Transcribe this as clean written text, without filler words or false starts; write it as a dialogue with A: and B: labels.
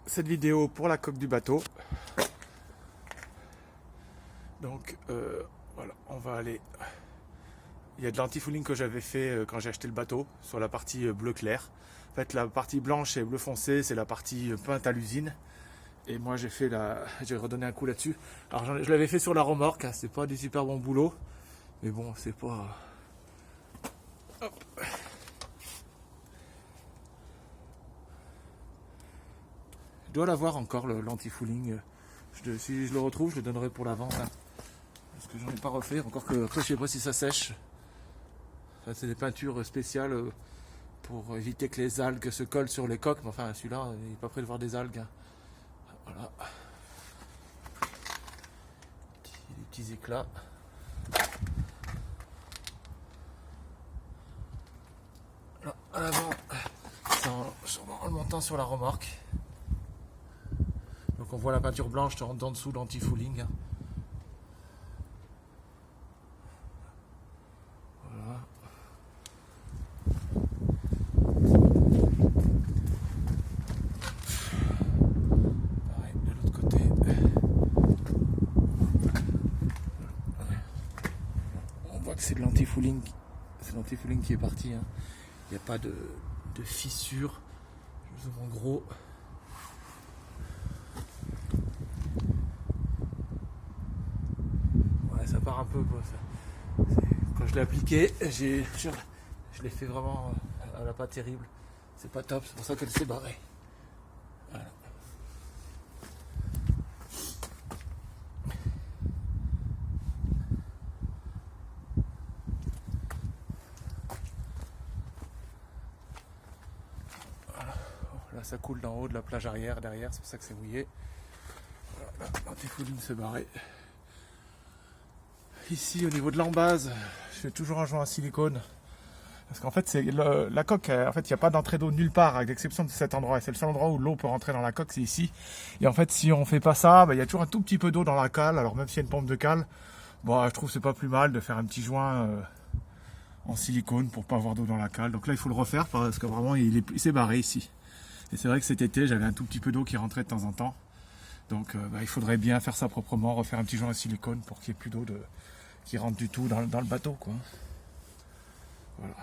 A: cette vidéo pour la coque du bateau. Donc voilà, on va aller. Il y a de l'antifouling que j'avais fait quand j'ai acheté le bateau sur la partie bleu clair. En fait, la partie blanche et bleu foncé, c'est la partie peinte à l'usine. Et moi, j'ai redonné un coup là-dessus. Alors, je l'avais fait sur la remorque. Hein, c'est pas du super bon boulot, mais bon, c'est pas. Hop. Je dois l'avoir encore l'antifouling. Si je le retrouve, je le donnerai pour la vente. Hein, parce que j'en ai pas refait. Encore que après, je sais pas si ça sèche. Enfin, c'est des peintures spéciales pour éviter que les algues se collent sur les coques. Mais enfin, celui-là, il n'est pas prêt de voir des algues. Hein. Voilà. Des petits éclats. Là, à l'avant, en le montant sur la remorque. Donc on voit la peinture blanche en dessous l'anti-fouling. Hein. Voilà. Pareil, de l'autre côté. On voit que c'est de l'anti-fouling. C'est l'anti-fouling qui est parti. Hein. Il n'y a pas de fissure. Je vous montre en gros. Ouais, ça part un peu quoi. Quand je l'ai appliqué, je l'ai fait vraiment à la pas terrible. C'est pas top, c'est pour ça qu'elle s'est barrée. Voilà. Là, ça coule d'en haut de la plage arrière, derrière, c'est pour ça que c'est mouillé. Voilà, l'antifouling s'est barré. Ici, au niveau de l'embase, je fais toujours un joint en silicone. Parce qu'en fait, la coque, en fait, il n'y a pas d'entrée d'eau nulle part, avec l'exception de cet endroit. C'est le seul endroit où l'eau peut rentrer dans la coque, c'est ici. Et en fait, si on fait pas ça, il y a toujours un tout petit peu d'eau dans la cale. Alors même s'il y a une pompe de cale, bon, je trouve que c'est pas plus mal de faire un petit joint en silicone pour pas avoir d'eau dans la cale. Donc là, il faut le refaire parce que vraiment, il s'est barré ici. Et c'est vrai que cet été, j'avais un tout petit peu d'eau qui rentrait de temps en temps. Donc il faudrait bien faire ça proprement, refaire un petit joint en silicone pour qu'il n'y ait plus d'eau qui rentre du tout dans le bateau, quoi. Voilà.